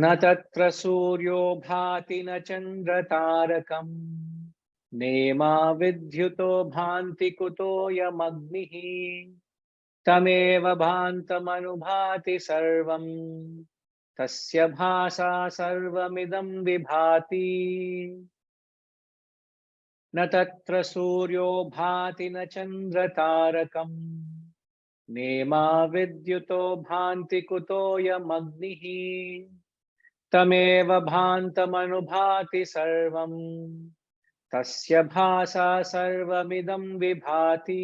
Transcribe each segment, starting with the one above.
न तत्र सूर्यो भाति न चन्द्रतारकम् नेमा विद्युतो भान्ति कुतोऽयमग्निः तमेव भान्तमनुभाति सर्वम् तस्य भासा सर्वमिदं विभाति न तत्र सूर्यो भाति न चन्द्रतारकम् नेमा विद्युतो भान्ति कुतोऽयमग्निः तमेव भान्तमनुभाति सर्वम् तस्य भासा सर्वमिदं विभाति.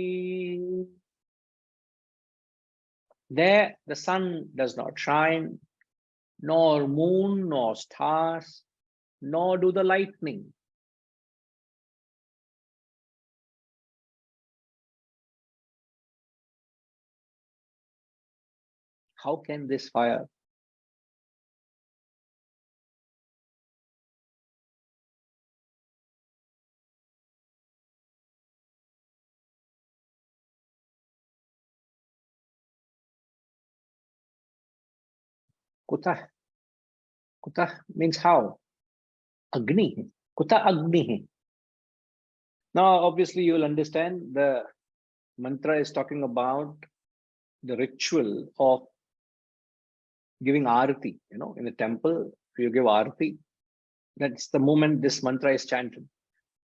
There the sun does not shine, nor moon, nor stars, nor do the lightning. How can this fire? Kutah. Kutah means how? Agni. Kuta Agni. Now, obviously, you will understand the mantra is talking about the ritual of giving arati. You know, in a temple, you give arati. That's the moment this mantra is chanted.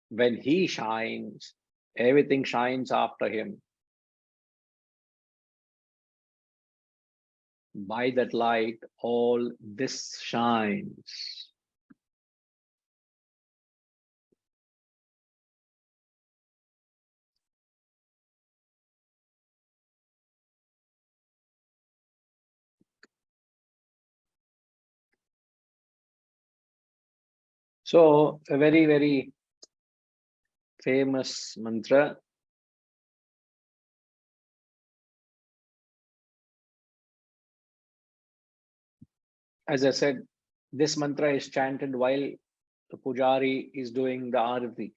When he shines, everything shines after him. By that light, all this shines. So, a very, very famous mantra. As I said, this mantra is chanted while the pujari is doing the arati.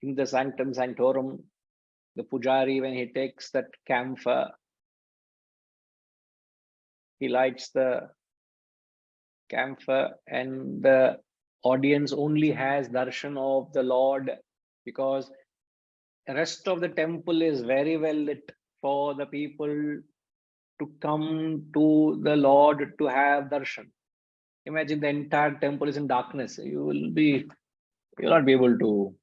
In the sanctum sanctorum, the pujari, when he takes that camphor, he lights the camphor and the audience only has darshan of the Lord, because the rest of the temple is very well lit for the people to come to the Lord to have darshan. Imagine the entire temple is in darkness. You will not be able to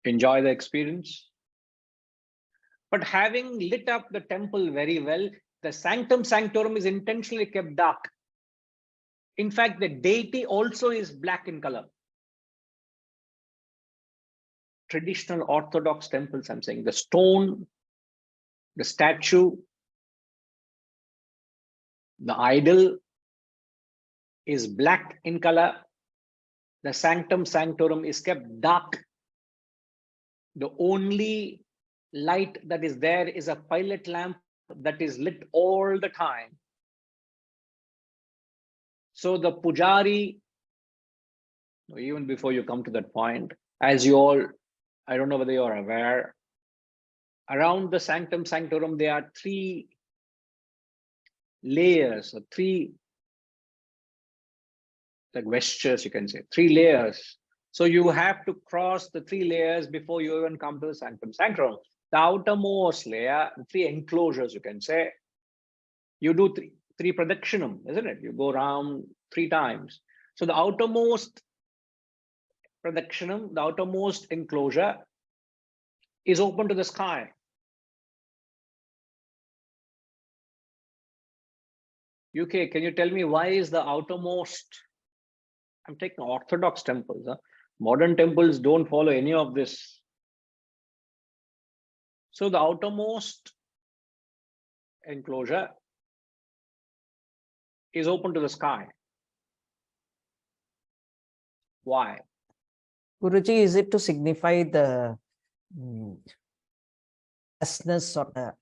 enjoy the experience. But having lit up the temple very well, the sanctum sanctorum is intentionally kept dark. In fact, the deity also is black in color. Traditional Orthodox temples, I'm saying, the stone, the statue, the idol is black in color. The sanctum sanctorum is kept dark. The only light that is there is a pilot lamp that is lit all the time. So the pujari, even before you come to that point, as you all, I don't know whether you are aware, around the sanctum sanctorum, there are three layers, or three like vestures, you can say, three layers. So you have to cross the three layers before you even come to the sanctum sanctorum. The outermost layer, three enclosures, you can say, you do three pradakshinam, isn't it? You go around 3 times. So the outermost pradakshinam, the outermost enclosure is open to the sky. UK, can you tell me why is the outermost? I'm taking Orthodox temples. Huh? Modern temples don't follow any of this. So the outermost enclosure is open to the sky. Why? Guruji, is it to signify the vastness or the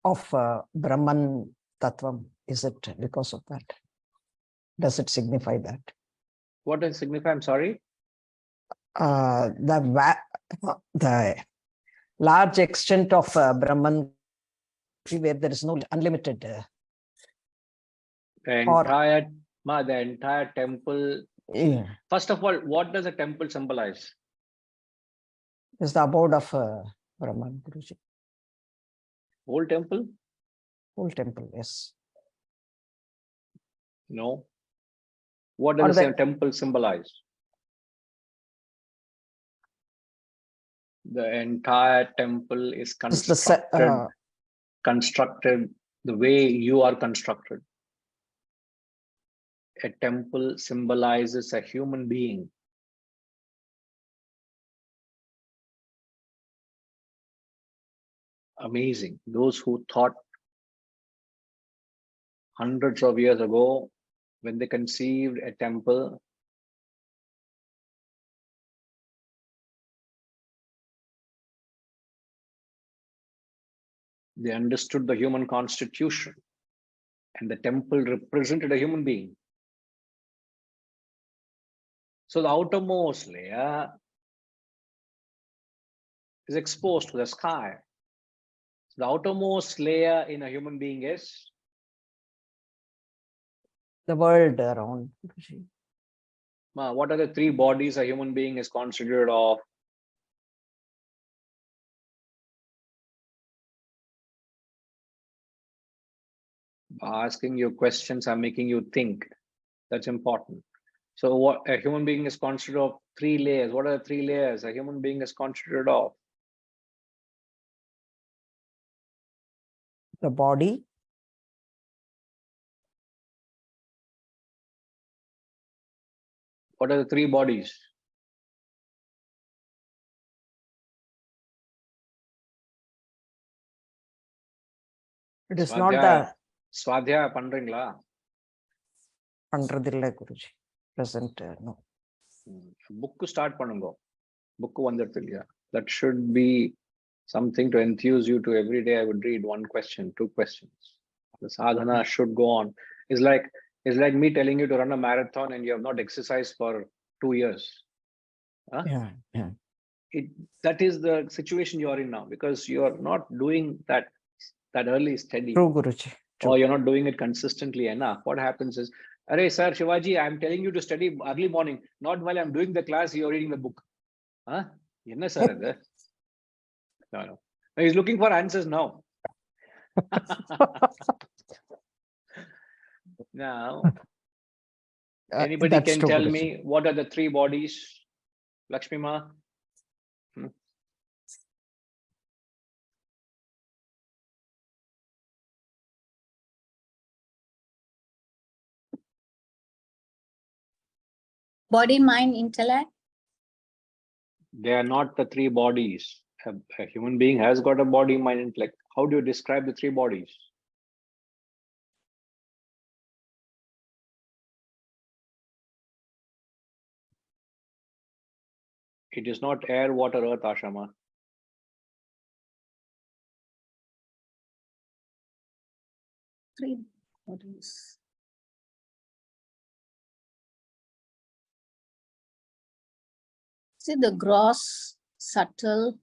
of Brahman Tattvam? Is it because of that? Does it signify that? What does it signify? I'm sorry. The large extent of Brahman where there is no unlimited. The entire temple. Yeah, First of all, what does a temple symbolize? is the abode of Brahman, Guruji. Whole temple? Whole temple, yes. No. What Or does a the, temple symbolize? The entire temple is is the constructed the way you are constructed. A temple symbolizes a human being. Amazing. Those who thought hundreds of years ago, when they conceived a temple, they understood the human constitution, and the temple represented a human being. So the outermost layer is exposed to the sky. The outermost layer in a human being is the world around. Guruji. What are the three bodies a human being is constituted of? Asking you questions are making you think. That's important. So what a human being is constituted of three layers. What are the three layers a human being is constituted of? The body, What are the three bodies? it is not the Swadhyaya பண்றீங்களா? பண்றதில்லை Guruji. Present, no. Book start பண்ணுங்க. Book வந்துருது இல்லையா? That should be something to enthuse you to every day. I would read one question, two questions. The sadhana should go on. It's like me telling you to run a marathon and you have not exercised for 2 years. Huh? Yeah. That is the situation you are in now, because you are not doing that early steady. True, Guruji. Or you're not doing it consistently enough. What happens is, Arey sir, Shivaji, I'm telling you to study early morning. Not while I'm doing the class, you're reading the book. Huh? Yenna sir adu? No. He's looking for answers now. Now, anybody That's can true, tell Guruji. me what are the three bodies? Lakshmi Ma? Body, mind, intellect. They are not the three bodies. A human being has got a body, mind, intellect. How do you describe the three bodies? It is not air, water, earth, Ashama. Three bodies. See the gross, subtle.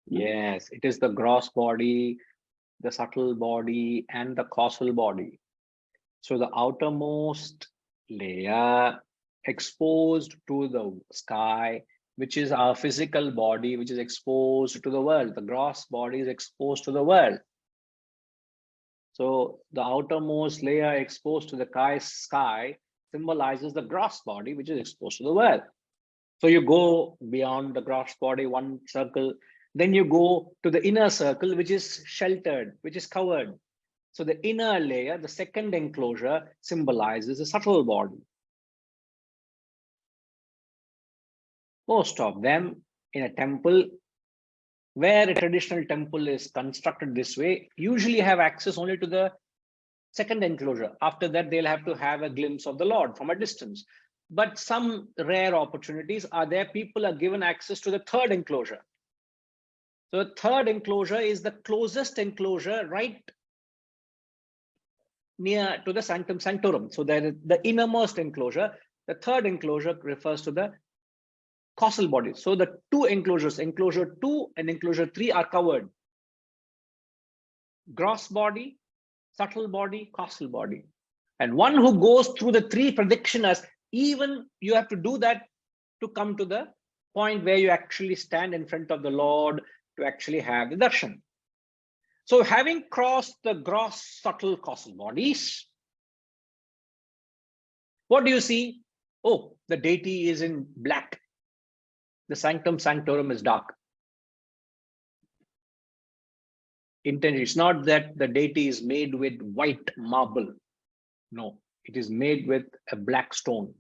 Yes, it is the gross body, the subtle body, and the causal body. So the outermost layer exposed to the sky, which is our physical body, which is exposed to the world. The gross body is exposed to the world. So the outermost layer exposed to the sky symbolizes the gross body, which is exposed to the world. So you go beyond the gross body, one circle, then you go to the inner circle, which is sheltered, which is covered. So the inner layer, the second enclosure, symbolizes the subtle body. Most of them in a temple, where a traditional temple is constructed this way, usually have access only to the second enclosure. After that, they'll have to have a glimpse of the Lord from a distance. But some rare opportunities are there. People are given access to the third enclosure. So the third enclosure is the closest enclosure right near to the sanctum sanctorum. So there is the innermost enclosure. The third enclosure refers to the causal body. So the two enclosures, enclosure 2 and enclosure 3, are covered. gross body, subtle body, causal body. And one who goes through the three pradikshanas, even you have to do that to come to the point where you actually stand in front of the Lord to actually have the darshan. So having crossed the gross, subtle, causal bodies, what do you see? Oh, the deity is in black. The sanctum sanctorum is dark. Intention. It's not that the deity is made with white marble. No, it is made with a black stone.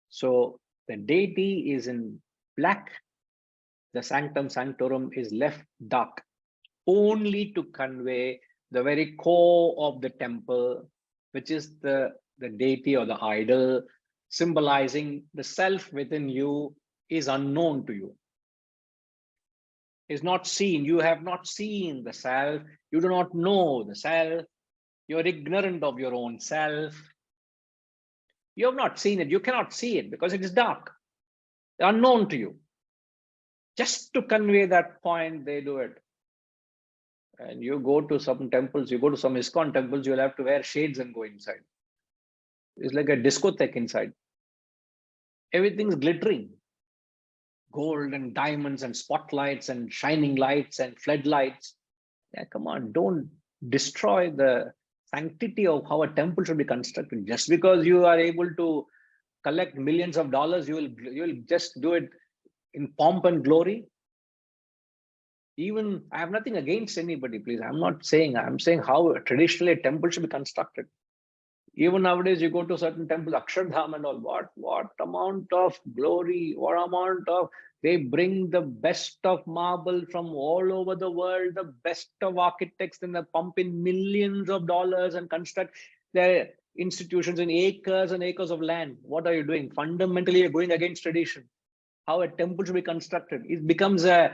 So the deity is in black. The sanctum sanctorum is left dark, only to convey the very core of the temple, which is the deity or the idol, symbolizing the self within you is unknown to you, is not seen. You have not seen the self. You do not know the self. You're ignorant of your own self. You have not seen it. You cannot see it because it is dark, unknown to you. Just to convey that point, they do it. And you go to some temples, you go to some ISKCON temples, you'll have to wear shades and go inside. It's like a discotheque inside. Everything's glittering. Gold and diamonds and spotlights and shining lights and floodlights. Yeah, come on, don't destroy the sanctity of how a temple should be constructed. Just because you are able to collect millions of dollars, you will just do it in pomp and glory. Even I have nothing against anybody, please. I'm saying how traditionally a temple should be constructed. Even nowadays, you go to certain temples, Akshardham and all, what amount of glory, what amount of, they bring the best of marble from all over the world, the best of architects, and they pump in millions of dollars and construct their institutions in acres and acres of land. What are you doing? Fundamentally, you're going against tradition. How a temple should be constructed. It becomes a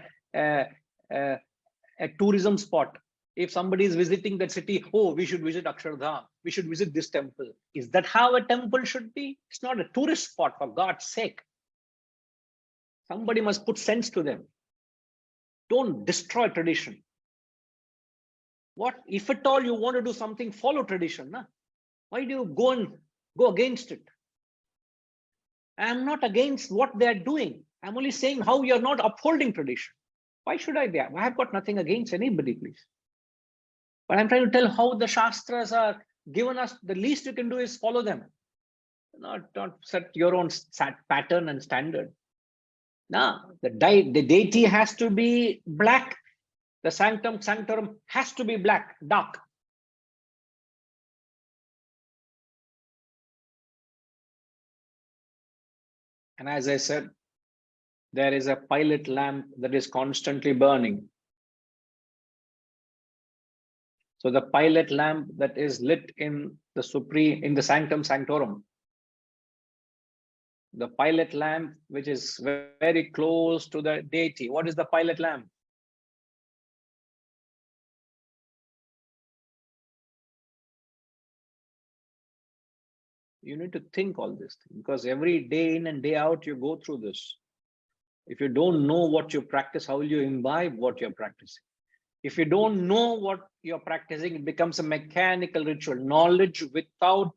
tourism spot. If somebody is visiting that city, oh, we should visit Akshardham, we should visit this temple. Is that how a temple should be? It's not a tourist spot, for God's sake. Somebody must put sense to them. Don't destroy tradition. What if at all you want to do something, follow tradition? Nah? Why do you go against it? I'm not against what they're doing. I'm only saying how you're not upholding tradition. Why should I be? I have got nothing against anybody, please. But I'm trying to tell how the Shastras are given us. The least you can do is follow them. Not set your own pattern and standard. Now, the deity has to be black. The sanctum sanctorum has to be black, dark. And as I said, there is a pilot lamp that is constantly burning. So the pilot lamp that is lit in the sanctum sanctorum, the pilot lamp which is very close to the deity. What is the pilot lamp? You need to think all this thing, because every day in and day out you go through this. If you don't know what you practice, how will you imbibe what you're practicing? If you don't know what you're practicing, it becomes a mechanical ritual. Knowledge without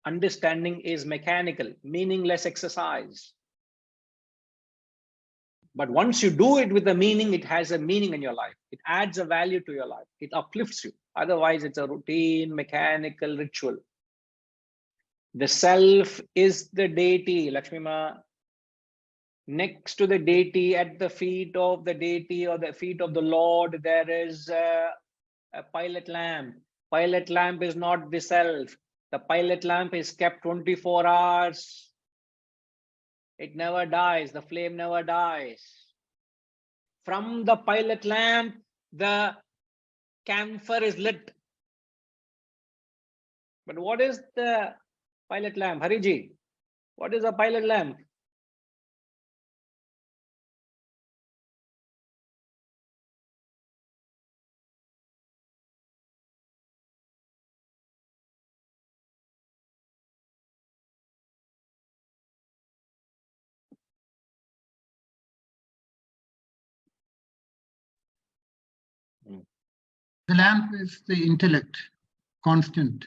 understanding is mechanical, meaningless exercise. But once you do it with a meaning, it has a meaning in your life. It adds a value to your life. It uplifts you. Otherwise, it's a routine, mechanical ritual. The self is the deity, Lakshmi Ma. Next to the deity, at the feet of the deity or the feet of the Lord, there is a pilot lamp. Pilot lamp is not the self. The pilot lamp is kept 24 hours. It never dies. The flame never dies. From the pilot lamp, the camphor is lit. But what is the pilot lamp? Hariji, what is a pilot lamp? The lamp is the intellect, constant.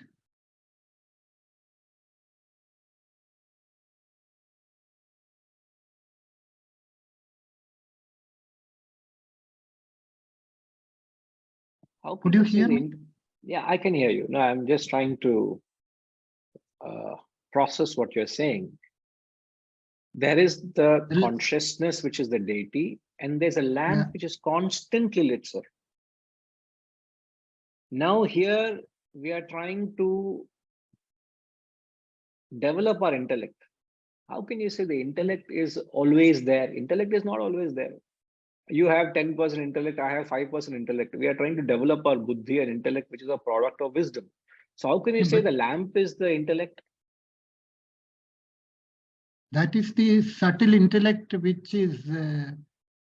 How Could can you say hear the me? Yeah, I can hear you. No, I'm just trying to process what you're saying. There is the The l- consciousness, which is the deity, and there's a lamp Yeah. which is constantly lit, sir. Now here we are trying to develop our intellect. How can you say the intellect is always there? Intellect is not always there. You have 10% intellect, I have 5% intellect. We are trying to develop our buddhi and intellect, which is a product of wisdom. So how can you say But the lamp is the intellect? that is the subtle intellect which is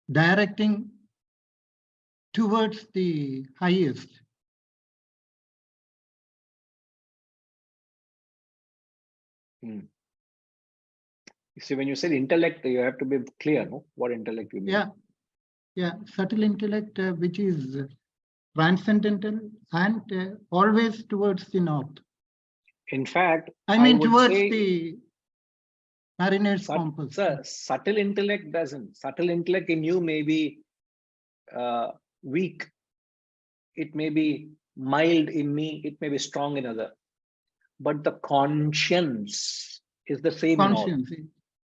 directing towards the highest. You see, when you say intellect, you have to be clear, no? What intellect you mean? Yeah, subtle intellect which is transcendental and always towards the north. In fact, I mean, would towards say the mariner's compass. sir, subtle intellect doesn't. Subtle intellect in you may be weak. It may be mild in me. It may be strong in other. But the conscience is the same in all. Conscience.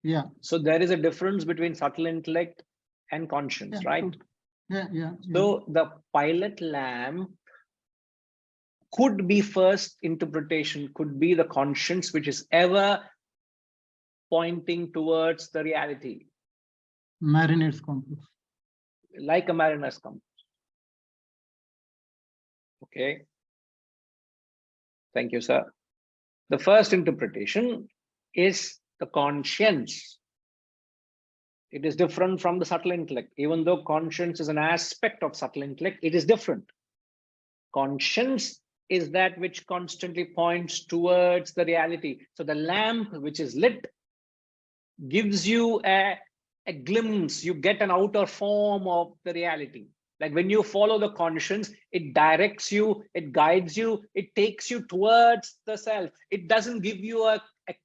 Yeah. So there is a difference between subtle intellect and conscience, Yeah, right? true. Yeah. So the pilot lamp could be first interpretation, could be the conscience, which is ever pointing towards the reality, Mariner's compass. like a mariner's compass. Okay. Thank you, sir. The first interpretation is the conscience. It is different from the subtle intellect. Even though conscience is an aspect of subtle intellect, it is different. Conscience is that which constantly points towards the reality. So the lamp which is lit gives you a glimpse. You get an outer form of the reality. Like when you follow the conscience, it directs you, it guides you, it takes you towards the self. It doesn't give you a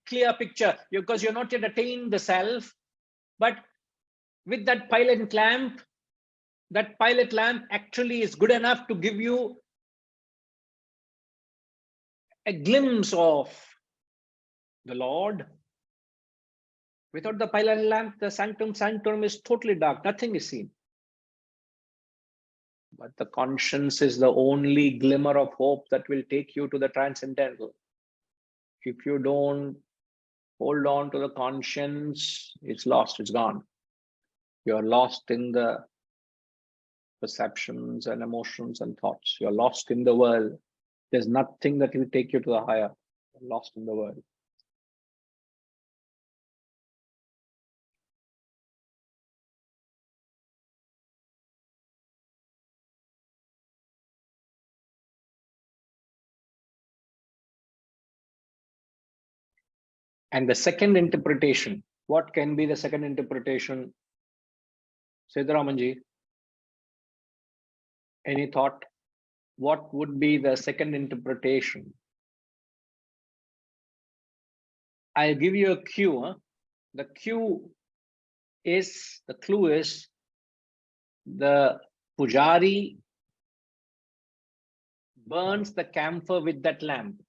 clear picture because you're not yet attained the self. But with that pilot lamp actually is good enough to give you a glimpse of the Lord. Without the pilot lamp, the sanctum sanctorum is totally dark. Nothing is seen. But the conscience is the only glimmer of hope that will take you to the transcendental. If you don't hold on to the conscience, it's lost, it's gone. You're lost in the perceptions and emotions and thoughts. You're lost in the world. There's nothing that will take you to the higher. You're lost in the world. And the second interpretation, what can be the second interpretation? Siddharamanji, any thought? What would be the second interpretation? I'll give you a cue. Huh? The clue is the pujari burns the camphor with that lamp.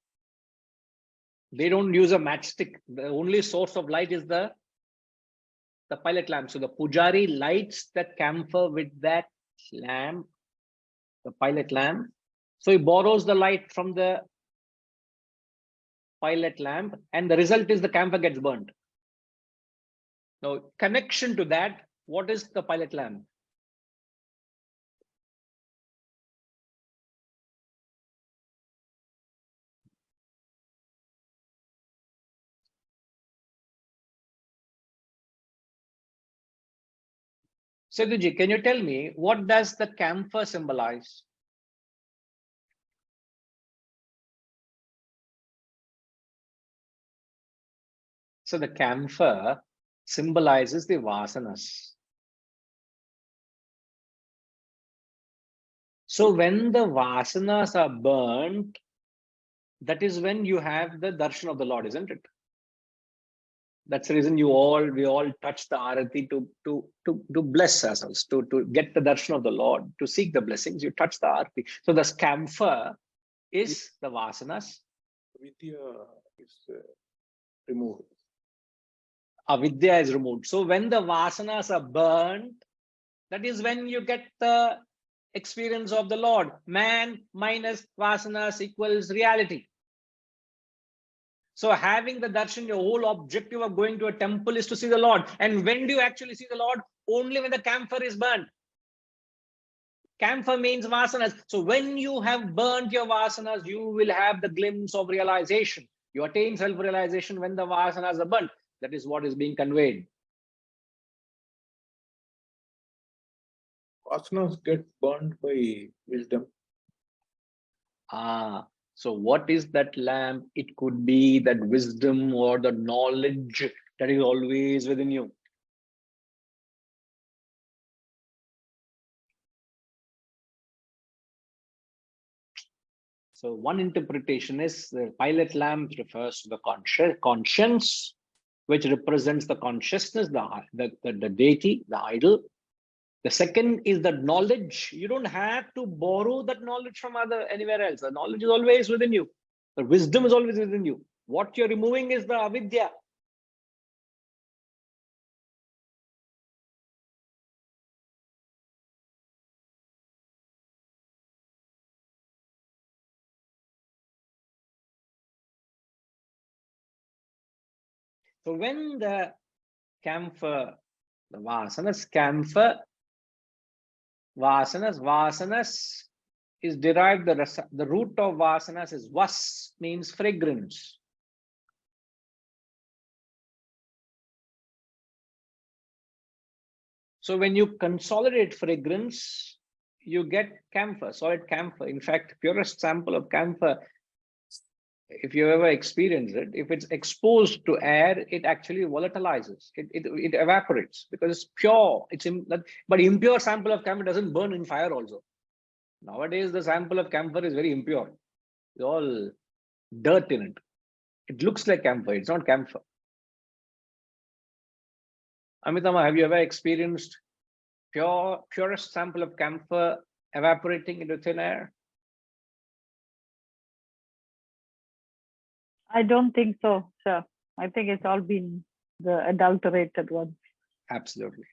They don't use a matchstick. The only source of light is the pilot lamp. So the pujari lights the camphor with that lamp, the pilot lamp. So he borrows the light from the pilot lamp, and the result is the camphor gets burnt. Now, connection to that, what is the pilot lamp? Sidhuji, can you tell me what does the camphor symbolize? So the camphor symbolizes the vasanas. So when the vasanas are burnt, that is when you have the darshan of the Lord, isn't it? That's the reason we all touch the arati to bless ourselves, to get the darshan of the Lord, to seek the blessings. You touch the arati. So the camphor is the vasanas. Vidya is removed. Avidya is removed. So when the vasanas are burned, that is when you get the experience of the Lord. Man minus vasanas equals reality. So having the darshan, your whole objective of going to a temple is to see the Lord. And when do you actually see the Lord? Only when the camphor is burnt. Camphor means vasanas. So when you have burnt your vasanas, you will have the glimpse of realization. You attain self-realization when the vasanas are burnt. That is what is being conveyed. Vasanas get burned by wisdom. So what is that lamp? It could be that wisdom or the knowledge that is always within you. So one interpretation is the pilot lamp refers to the conscience, which represents the consciousness, the deity, the idol. The second is the knowledge. You don't have to borrow that knowledge from anywhere else. The knowledge is always within you. The wisdom is always within you. What you're removing is the avidya. So when the camphor, the camphor, vasanas is derived, the root of vasanas is vas, means fragrance. So when you consolidate fragrance, you get camphor, solid camphor. In fact, purest sample of camphor, if you ever experience it, if it's exposed to air, it actually volatilizes. It evaporates because it's pure. But impure sample of camphor doesn't burn in fire also. Nowadays, the sample of camphor is very impure. It's all dirt in it. It looks like camphor. It's not camphor. Amitama, have you ever experienced purest sample of camphor evaporating into thin air? I don't think so, sir. I think it's all been the adulterated one. Absolutely.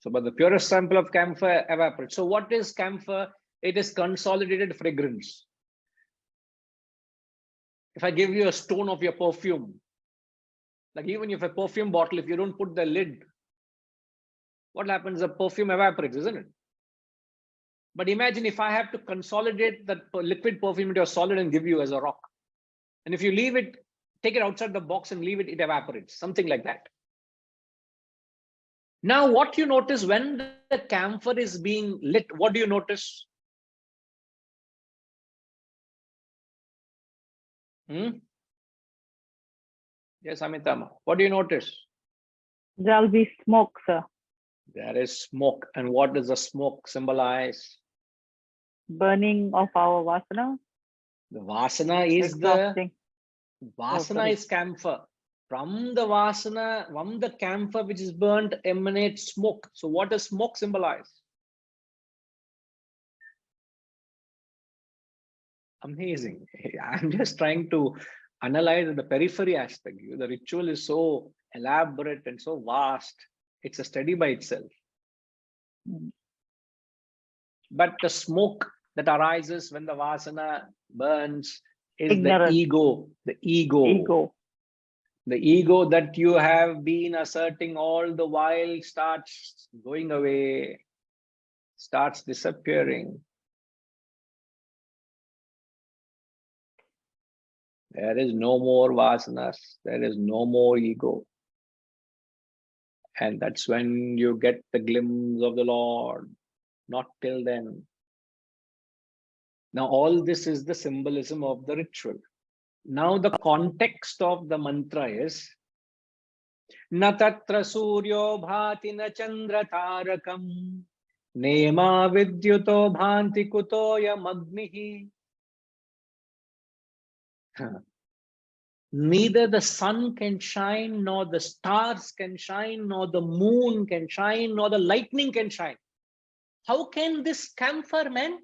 So, but the purest sample of camphor evaporates. So what is camphor? It is consolidated fragrance. If I give you a stone of your perfume, like even if a perfume bottle, if you don't put the lid, what happens? The perfume evaporates, isn't it? But imagine if I have to consolidate that liquid perfume into a solid and give you as a rock. And if you leave it, take it outside the box and leave it, it evaporates, something like that. Now, what you notice when the camphor is being lit, what do you notice? Yes, Amitama, what do you notice? There'll be smoke, sir. There is smoke. And what does the smoke symbolize? Burning of our vasana. The vasana is Exhausting. is camphor. From the camphor which is burnt emanates smoke. So what does smoke symbolize? Amazing. I'm just trying to analyze the periphery aspect. The ritual is so elaborate and so vast. It's a study by itself. But the smoke that arises when the vasana burns is Ignorance. the ego. The ego. The ego that you have been asserting all the while starts going away, starts disappearing. There is no more vasanas. There is no more ego. And that's when you get the glimpse of the Lord. Not till then. Now, all this is the symbolism of the ritual. Now, the context of the mantra is Na tatra suryo bhati na chandra tarakam Nema vidyuto bhanti kutoya magnihi. Neither the sun can shine, nor the stars can shine, nor the moon can shine, nor the lightning can shine. How can this camphor, man?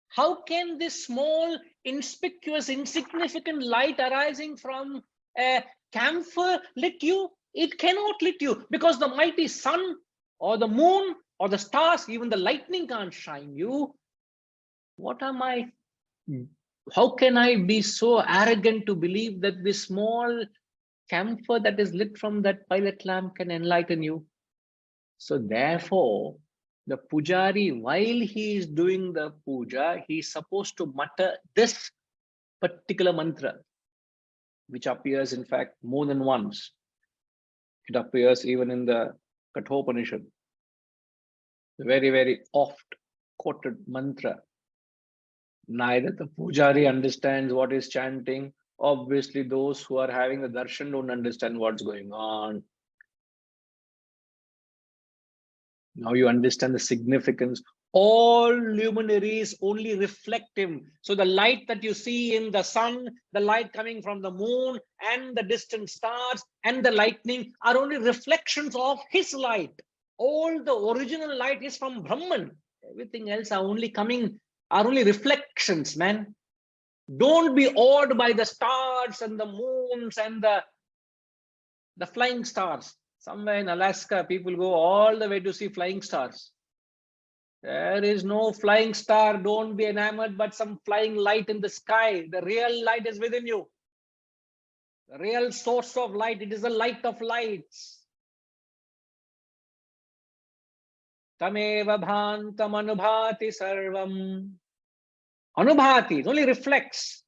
How can this small, inconspicuous, insignificant light arising from a camphor lit you? It cannot lit you because the mighty sun or the moon or the stars, even the lightning can't shine you. What am I? How can I be so arrogant to believe that this small camphor that is lit from that pilot lamp can enlighten you? So therefore, the pujari, while he is doing the puja, he is supposed to mutter this particular mantra, which appears in fact more than once. It appears even in the Kathopanishad, very, very oft quoted mantra. Neither the pujari understands what is chanting. Obviously, those who are having the darshan don't understand what's going on. Now you understand the significance. All luminaries only reflect him. So the light that you see in the sun, the light coming from the moon, and the distant stars, and the lightning are only reflections of his light. All the original light is from Brahman. Everything else are only reflections, man. Don't be awed by the stars and the moons and the flying stars. Somewhere in Alaska, people go all the way to see flying stars. There is no flying star. Don't be enamored, but some flying light in the sky. The real light is within you. The real source of light. It is the light of lights. Tameva bhantam anubhati sarvam. Anubhati, it only reflects.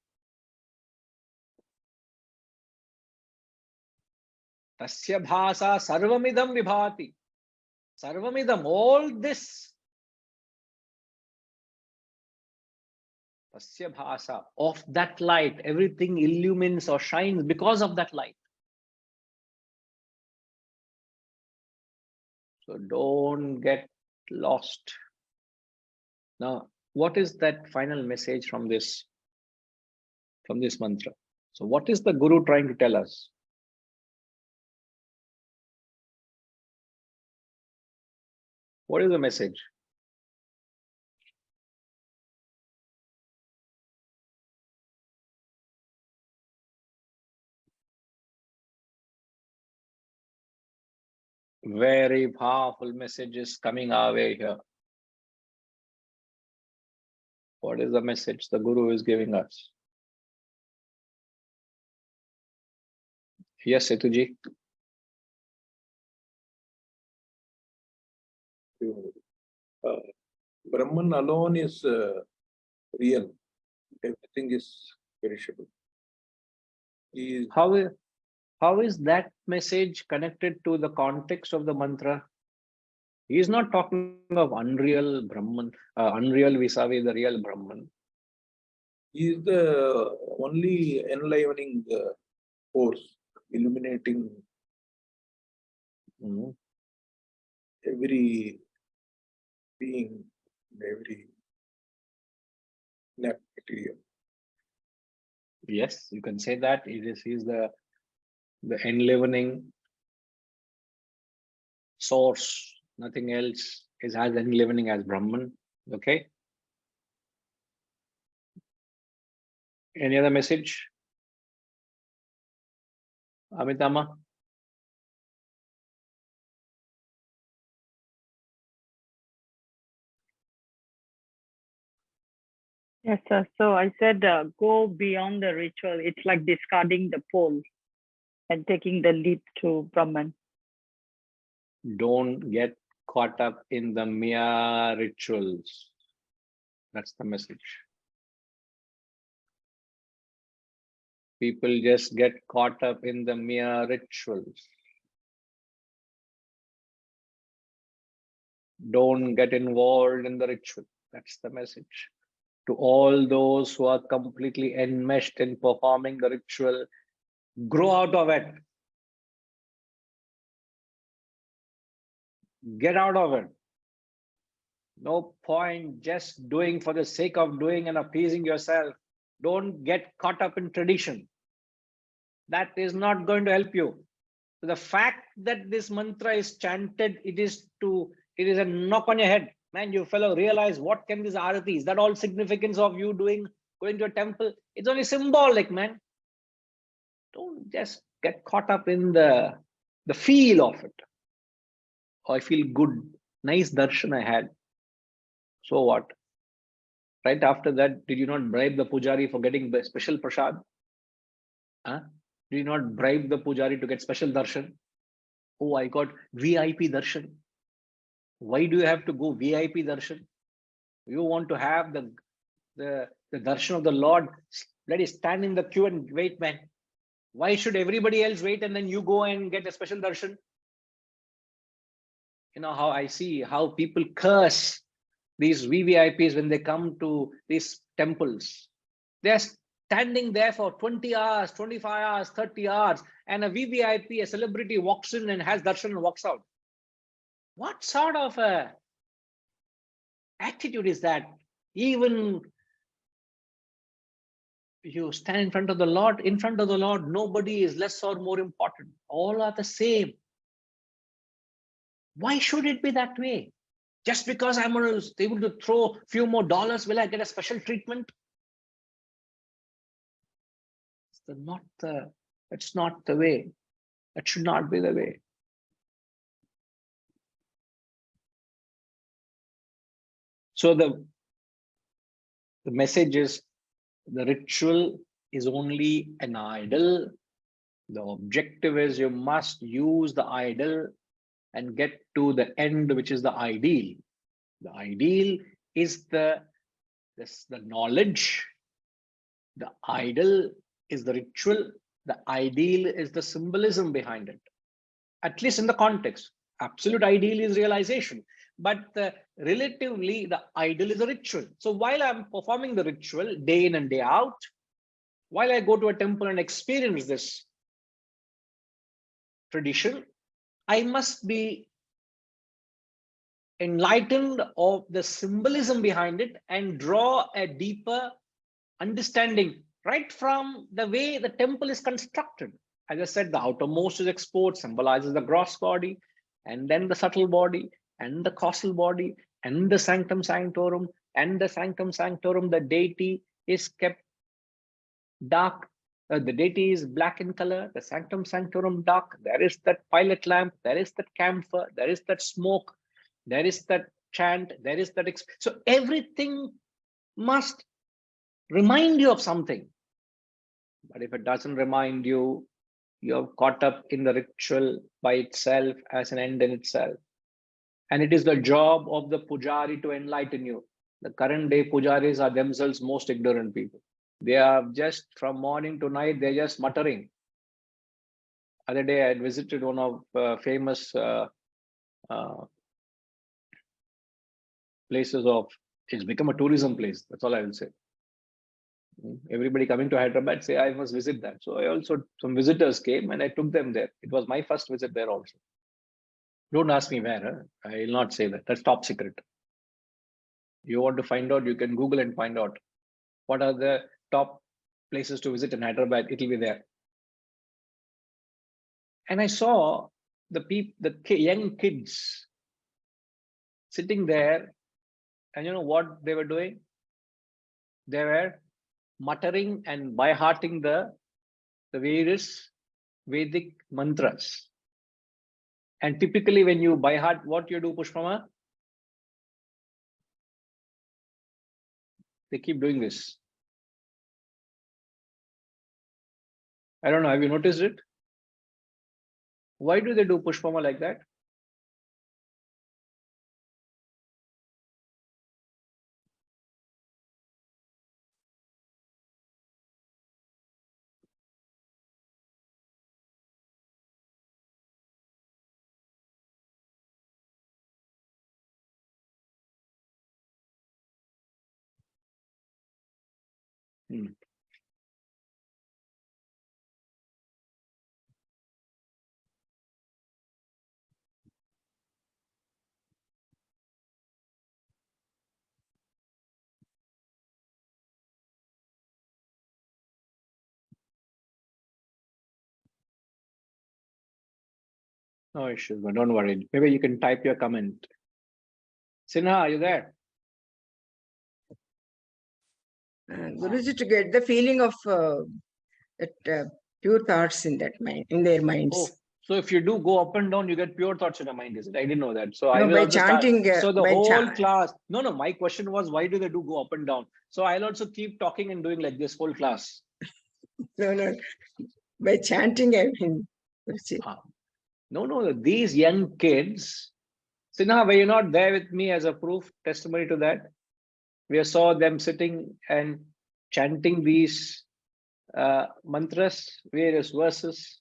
Tasya bhasa sarvamidam vibhati. Sarvamidam, all this. Tasya bhasa, of that light, everything illumines or shines because of that light. So don't get lost. Now, what is that final message from this mantra? So what is the Guru trying to tell us? What is the message? Very powerful messages coming our way here. What is the message the Guru is giving us? Yes, Setuji. Brahman alone is real. Everything is perishable. He is How is that message connected to the context of the mantra? He is not talking of unreal Brahman, unreal vis-a-vis the real Brahman. He is the only enlivening force, illuminating every being, every material. Yes, you can say that. He is the enlivening source. Nothing else is as enlivening as Brahman. Okay. Any other message? Amitama? Yes, sir. So I said, go beyond the ritual. It's like discarding the pole and taking the leap to Brahman. Don't get caught up in the mere rituals. That's the message. People just get caught up in the mere rituals. Don't get involved in the ritual. That's the message. To all those who are completely enmeshed in performing the ritual, grow out of it. Get out of it. No point just doing for the sake of doing and appeasing yourself. Don't get caught up in tradition. That is not going to help you. So the fact that this mantra is chanted, it is a knock on your head. Man, you fellow, realize what can this arati? Is that all significance of you going to a temple? It's only symbolic, man. Don't just get caught up in the feel of it. Oh, I feel good. Nice darshan I had. So what? Right after that, did you not bribe the pujari for getting the special prasad? Huh? Did you not bribe the pujari to get special darshan? Oh, I got VIP darshan. Why do you have to go VIP darshan? You want to have the darshan of the Lord? Let it stand in the queue and wait, man. Why should everybody else wait and then you go and get a special darshan? You know how I see how people curse these VVIPs when they come to these temples. They're standing there for 20 hours, 25 hours, 30 hours, and a VVIP, a celebrity, walks in and has darshan and walks out. What sort of a attitude is that? Even you stand in front of the Lord, nobody is less or more important. All are the same. Why should it be that way? Just because I'm able to throw a few more dollars, will I get a special treatment? It's not the way. That should not be the way. So the message is, the ritual is only an idol. The objective is you must use the idol and get to the end, which is the ideal. The ideal is the knowledge. The idol is the ritual. The ideal is the symbolism behind it, at least in the context. Absolute ideal is realization, but relatively the ideal is a ritual. So while I'm performing the ritual day in and day out, while I go to a temple and experience this tradition, I must be enlightened of the symbolism behind it and draw a deeper understanding right from the way the temple is constructed. As I said, the outermost is export, symbolizes the gross body, and then the subtle body, and the causal body, and the sanctum sanctorum, and the sanctum sanctorum. The deity is kept dark. The deity is black in color, the sanctum sanctorum dark. There is that pilot lamp, there is that camphor, there is that smoke, there is that chant, there is that. So everything must remind you of something. But if it doesn't remind you, you're caught up in the ritual by itself as an end in itself. And it is the job of the pujari to enlighten you. The current day pujaris are themselves most ignorant people. They are just from morning to night, they're just muttering. Other day, I had visited one of famous places of, it's become a tourism place. That's all I will say. Everybody coming to Hyderabad say, I must visit that. So I also, some visitors came and I took them there. It was my first visit there also. Don't ask me where. Huh? I will not say that. That's top secret. You want to find out, you can Google and find out what are the top places to visit in Hyderabad. It'll be there. And I saw the young kids sitting there, and you know what they were doing? They were muttering and by-hearting the various Vedic mantras. And typically when you by-heart, what you do, Pushpama? They keep doing this. I don't know, have you noticed it? Why do they do Pushpama like that? Hmm. No issues, but don't worry. Maybe you can type your comment. Sinha, are you there? Guruji, to get the feeling of that pure thoughts in that mind, in their minds. Oh, so if you do go up and down, you get pure thoughts in your mind, is it? I didn't know that. So I No, will by also start. chanting. So the by whole cha- class. No, my question was, why do they do go up and down? So I'll also keep talking and doing like this whole class. No. By chanting, I mean. Guruji. No. These young kids. Sinha, were you not there with me as a proof testimony to that? We saw them sitting and chanting these mantras, various verses.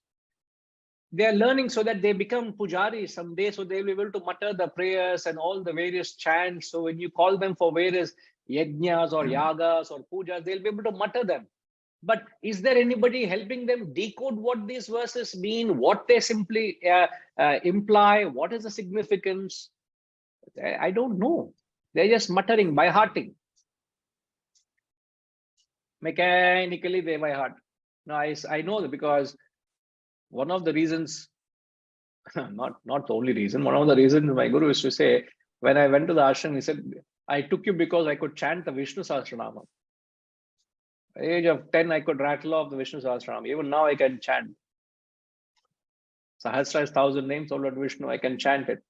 They are learning so that they become pujari someday, so they'll be able to mutter the prayers and all the various chants. So when you call them for various yajnas or yagas or pujas, they'll be able to mutter them. But is there anybody helping them decode what these verses mean, what they simply imply, what is the significance? I don't know. They're just muttering by hearting. Mechanically, they by heart. No, I know that because one of the reasons, not the only reason, one of the reasons my guru used to say, when I went to the ashram, he said, I took you because I could chant the Vishnu Sahasranama. At the age of 10, I could rattle off the Vishnu Sahasranama. Even now I can chant. Sahasra is 1,000 names of Lord Vishnu. I can chant it.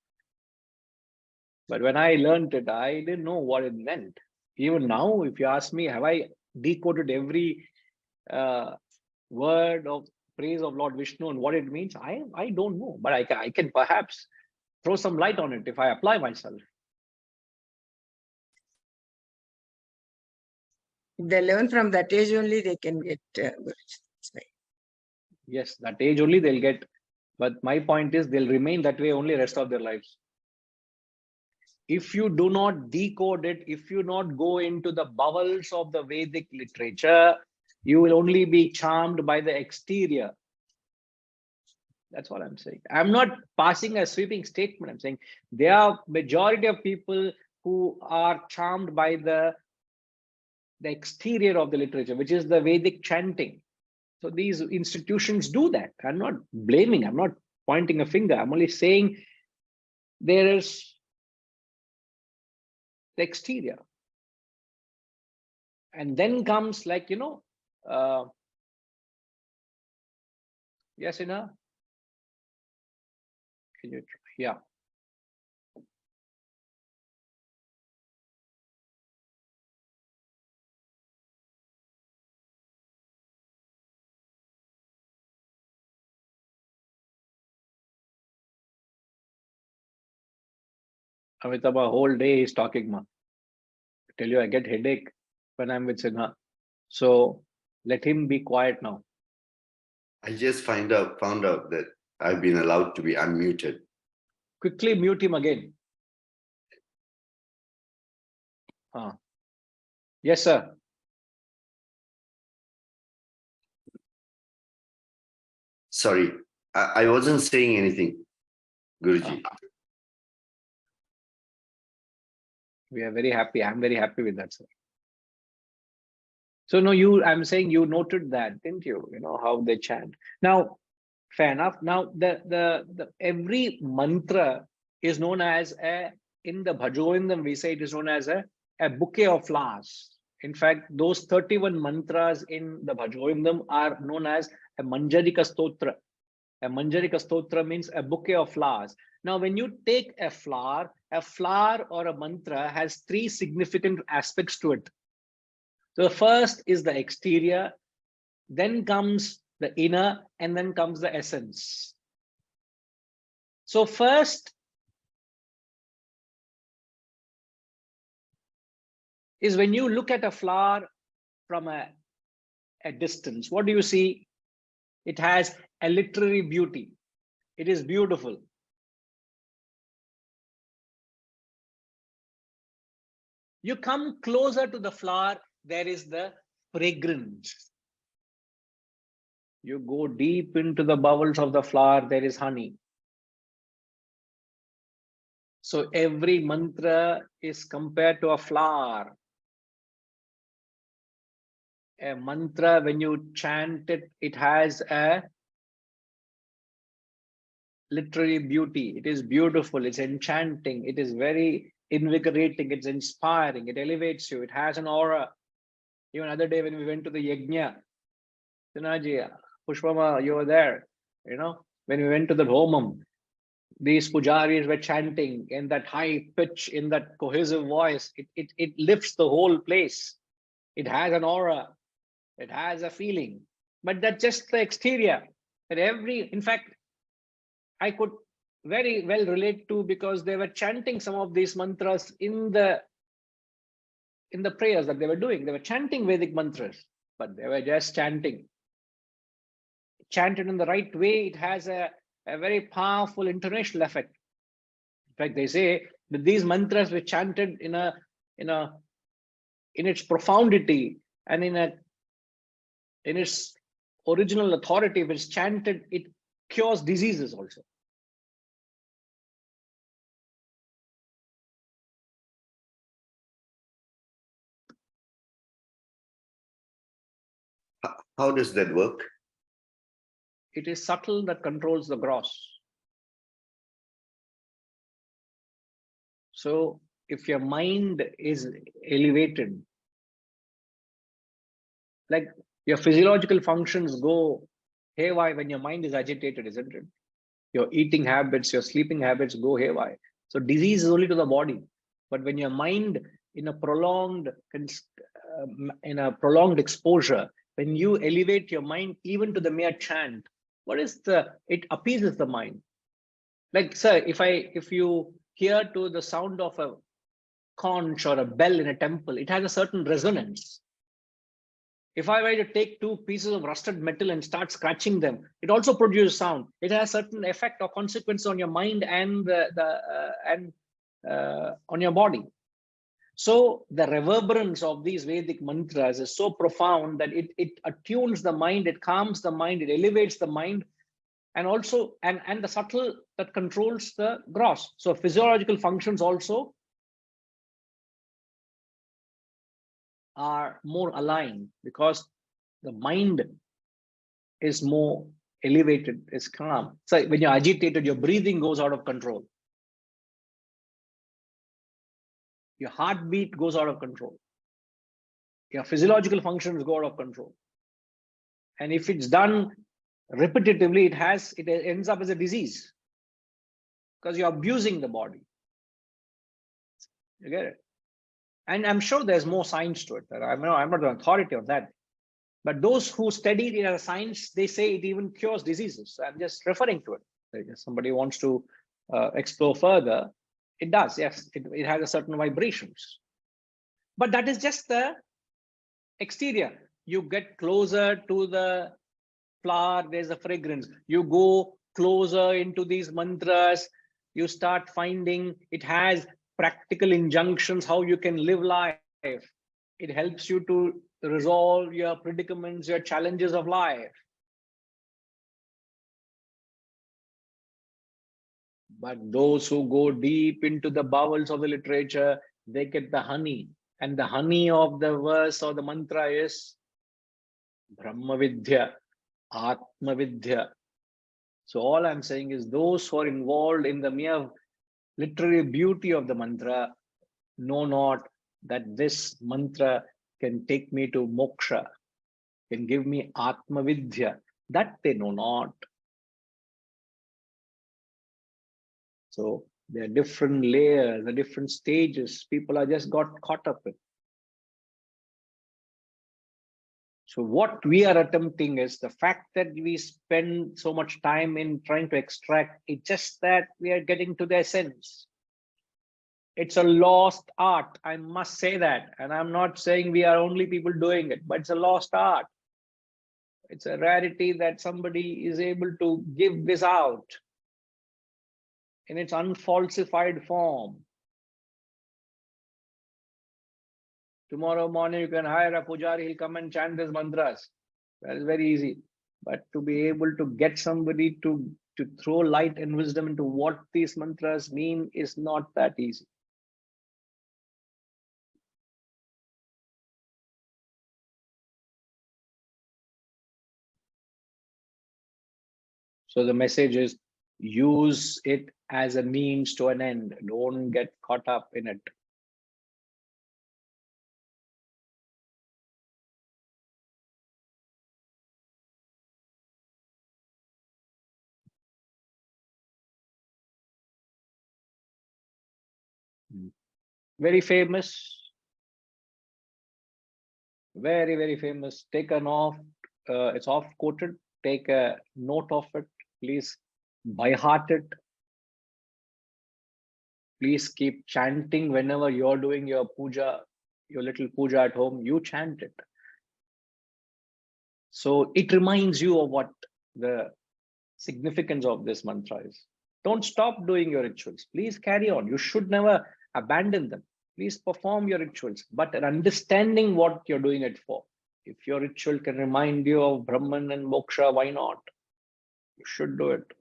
But when I learned it, I didn't know what it meant. Even now, if you ask me, have I decoded every word of praise of Lord Vishnu and what it means? I don't know, but I can perhaps throw some light on it if I apply myself. If they learn from that age only, they can get. Guruji. That's why. Yes, that age only they'll get. But my point is they'll remain that way only rest of their lives. If you do not decode it, if you not go into the bowels of the Vedic literature, you will only be charmed by the exterior. That's what I'm saying. I'm not passing a sweeping statement. I'm saying there are majority of people who are charmed by the exterior of the literature, which is the Vedic chanting. So these institutions do that. I'm not blaming, I'm not pointing a finger. I'm only saying there is the exterior. And then comes like, yes, Ina? Can you, yeah. Amitabh, whole day is talking, ma. I tell you, I get headache when I'm with Sinha. So let him be quiet now. I just found out that I've been allowed to be unmuted. Quickly mute him again. Yes, sir. Sorry, I wasn't saying anything, Guruji. We are very happy. I'm very happy with that, sir. So no, I'm saying you noted that, didn't you? You know how they chant. Now, fair enough. Now the every mantra is known as in the Bhajoindam, we say it is known as a bouquet of flowers. In fact, those 31 mantras in the Bhajoindam are known as a Manjarika Stotra. A Manjarika Stotra means a bouquet of flowers. Now, when you take a flower or a mantra has three significant aspects to it. So the first is the exterior, then comes the inner, and then comes the essence. So first is when you look at a flower from a distance, what do you see? It has a literary beauty. It is beautiful. You come closer to the flower, there is the fragrance. You go deep into the bowels of the flower, there is honey. So every mantra is compared to a flower. A mantra, when you chant it, it has a literary beauty. It is beautiful, it's enchanting, it is very invigorating, it's inspiring, it elevates you, it has an aura. Even other day when we went to the yajna, Sinaji, Pushpama, you were there, when we went to the homam, these pujaris were chanting in that high pitch, in that cohesive voice. It lifts the whole place. It has an aura, it has a feeling, but that's just the exterior. That in fact, I could very well relate to, because they were chanting some of these mantras in the prayers that they were doing. They were chanting Vedic mantras, but they were just chanting. Chanted in the right way, it has a very powerful international effect. In fact, they say that these mantras were chanted in its profundity and in its original authority, which chanted, it cures diseases also. How does that work? It is subtle that controls the gross. So if your mind is elevated, like your physiological functions go haywire when your mind is agitated, isn't it? Your eating habits, your sleeping habits go haywire. So disease is only to the body. But when your mind in a prolonged exposure, when you elevate your mind even to the mere chant, it appeases the mind. Like, sir, if you hear to the sound of a conch or a bell in a temple, it has a certain resonance. If I were to take two pieces of rusted metal and start scratching them, it also produces sound. It has a certain effect or consequence on your mind and on your body. So the reverberance of these Vedic mantras is so profound that it attunes the mind, it calms the mind, it elevates the mind, and also and the subtle that controls the gross. So physiological functions also are more aligned, because the mind is more elevated, is calm. So when you're agitated, your breathing goes out of control. Your heartbeat goes out of control. Your physiological functions go out of control. And if it's done repetitively, it ends up as a disease, because you're abusing the body. You get it? And I'm sure there's more science to it. I'm not an authority on that. But those who studied it as a science, they say it even cures diseases. So I'm just referring to it. If somebody wants to explore further, it does. Yes, it has a certain vibrations. But that is just the exterior. You get closer to the flower, there's a fragrance. You go closer into these mantras, you start finding it has practical injunctions how you can live life. It helps you to resolve your predicaments, your challenges of life. But those who go deep into the bowels of the literature, they get the honey. And the honey of the verse or the mantra is Brahma Vidya, Atma Vidya. So all I'm saying is those who are involved in the mere literary beauty of the mantra know not that this mantra can take me to moksha, can give me Atma Vidya. That they know not. So there are different layers, the different stages people are just got caught up in. So what we are attempting is the fact that we spend so much time in trying to extract, it's just that we are getting to the essence. It's a lost art, I must say that. And I'm not saying we are only people doing it, but it's a lost art. It's a rarity that somebody is able to give this out in its unfalsified form. Tomorrow morning, you can hire a pujari, he'll come and chant these mantras. That is very easy. But to be able to get somebody to throw light and wisdom into what these mantras mean is not that easy. So the message is, Use it as a means to an end. Don't get caught up in it. Very famous. Very, very famous. Take a note. It's oft quoted. Take a note of it. Please by heart it. Please keep chanting whenever you're doing your puja, your little puja at home. You chant it. So it reminds you of what the significance of this mantra is. Don't stop doing your rituals. Please carry on. You should never abandon them. Please perform your rituals, but understanding what you're doing it for. If your ritual can remind you of Brahman and moksha, why not? You should do it.